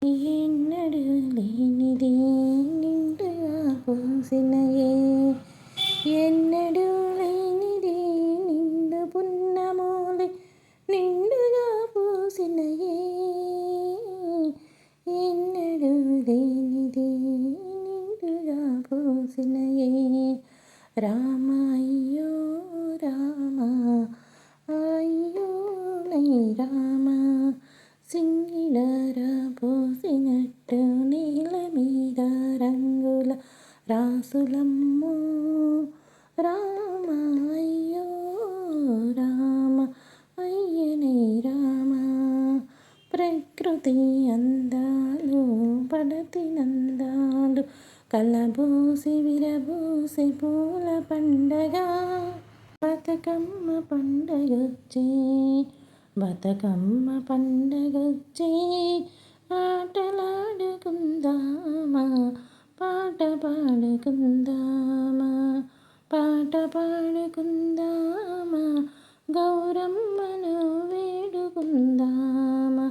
ఎన్నడు లేనిది నిండుగా పూసినయే, ఎన్నడు లేనిది నిండు పున్నమోలే నిండుగా పూసినయే, ఎన్నడు లేనిది నిండుగా పూసినయే. రామ అయ్యో రామ అయ్యో నై రామ, సింగిడార పోసినట్టు నేల మీద రంగుల రాసులమ్మో రామ అయ్యో రామ అయ్యనే రామ. ప్రకృతి అందాలు పడతి నందాలు కలబోసి విరబోసి పూల పండగ, బతుకమ్మ పండగొచ్చే బతుకమ్మ పండగొచ్చే. ఆటలాడుకుందామా పాట పాడుకుందామా, పాట పాడుకుందామా, గౌరమ్మను వేడుకుందామా.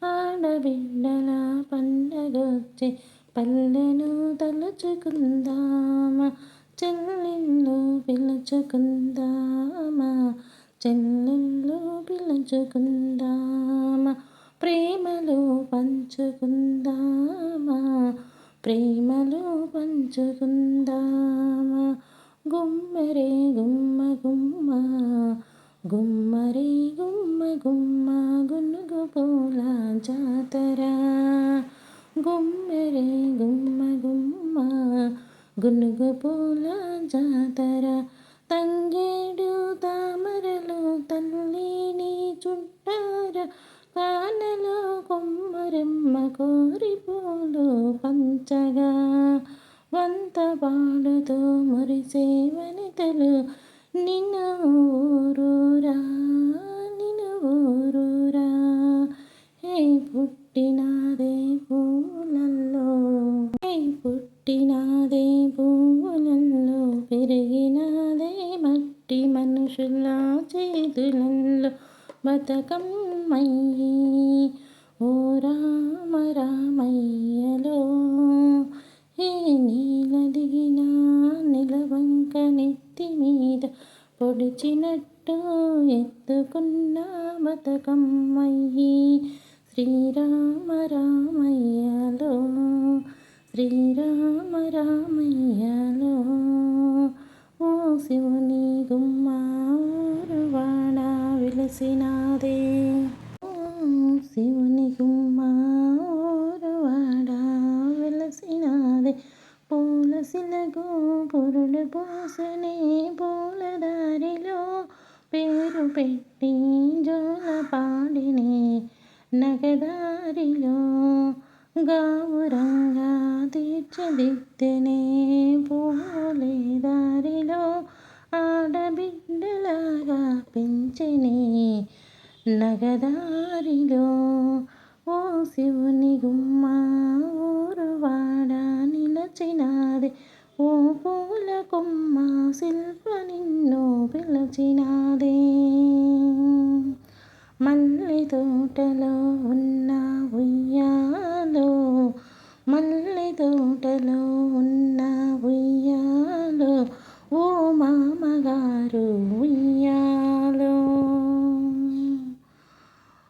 ఆడబిడ్డల పండగొచ్చే పల్లెను తలుచుకుందామా, చెల్లెళ్ళు పిలుచుకుందామా, చెల్లెళ్ళు పిలుచుకుందామా. ప్రేమలు పంచుకుందామా, ప్రేమలు పంచుకుందామా. గుమ్మరే గుమ్మ గుమ్మ గుమ్మరే గుమ్మ గుమ్మ, గునుగు పూల జాతర. గుమ్మరే గుమ్మ గుమ్మ గునుగు పూల జాతర. తంగేడు తామరలు తల్లిని చుట్టార, కానలో కొమ్మరెమ్మ కోరి పూలు పంచగా. వంత పాడుతూ మురిసే వనితలు నిన్ను ఊరూరా నిన్ను ఊరూరా. హే పుట్టినాదే పూలల్లో, హే పుట్టినాదే పూలల్లో, పెరిగినాదే మట్టి మనుషుల చేతులల్లో. బతుకమ్మయ్యి ఓ రామ రామయ్యలో, ఏ నీల దిగిన నిలవంక నెత్తి మీద పొడిచినట్టు ఎత్తుకున్న బతుకమ్మయ్యి. శ్రీరామ రామయ్యలో, శ్రీరామ రామయ్యలో. ఓ శివుని గుమ్మ ఊరువాడ వెలసినాదే, ఓ శివుని గుమ్మ ఊరువాడ వెలసినాదే. పూల శిలకు పురుడు పోసనే పూలదారిలో, పేరు పెట్టి జోల పాడినే నగదారిలో. గావురంగా తీర్చిదిద్దెనే పూలే దారిలో, ఆడబిడ్డలాగా పెంచెనే నగదారిలో. ఓ శివుని గుమ్మ ఊరువాడ నిలచినాదే, ఓ పూల కొమ్మ శిల్ప నిన్ను పిలచినాదే. మల్లె తోటలో ఉన్న ఉయ్యాలో, మల్లె తోటలో ఉన్న ఉయ్యాలో, ఓ మామగారు ఉయ్యాలో.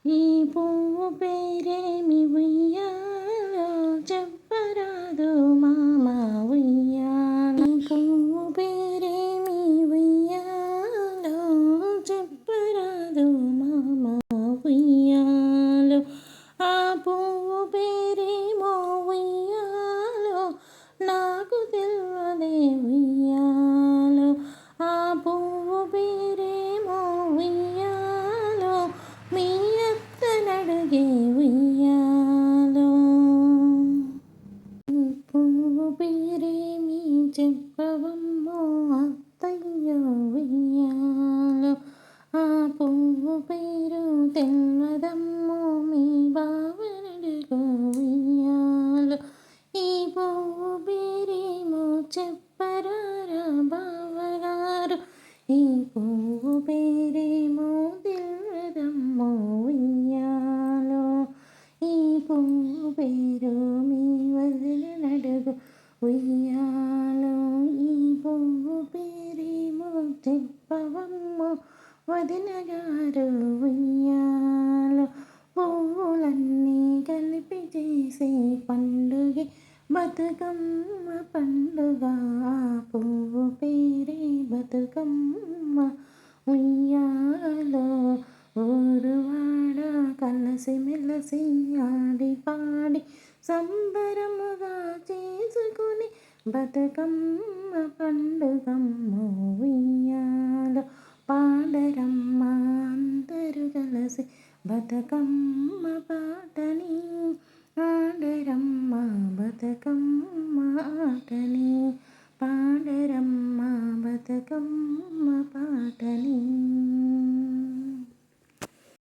ఈ పువ్వు పేరేమి ఉయ్యాలో చెప్పరాదు మామ ఉయ్యాలో. ఈ పువ్వు పేరేమి ఉయ్యాలో చెప్పరాదు మామ ఉయ్యాలో. ఆ పువ్వు పేరేమో ఉయ్యాలో నాకు తెలియదే ఉయ్యాలో. ఆ పువ్వు పేరేమో ఉయ్యాలో మీ అత్తనడుగే ఉయ్యాలో. పువ్వు పేరేమి చెప్పవమ్మో అత్తయ్యో ఉయ్యాలో. ఆ పువ్వు పేరు తెల్వదమ్మో మీ బావనడుగు ఉయ్యాలో. ఈ పువ్వు పేరేమో చెప్పరారా బావగారు, ఈ పువ్వు పేరేమో తెల్వదమ్మో ఉయ్యాలో. ఈ పువ్వు పేరు మీ వదిన నడుగు ఉయ్యాలో ఈ పువ్వు పేరేమో చెప్పవమ్మో వదిన గారు ఉయ్యాలో పువ్వులన్నీ కలిపి చేసే పండుగే బతుకమ్మ పండుగ పువ్వు పేరే బతుకమ్మ ఉయ్యాలో ఊరువాడ కలసి మెలసి ఆడి పాడి సంబరముగా చేసుకుని బతుకమ్మ పండుగమ్మ ఉయ్యాలో పాడరమ్మ అందరూ కలిసి బతుకమ్మ పాటని ఆడరమ్మ బతుకమ్మ ఆటని పాడరమ్మ బతుకమ్మ పాటని.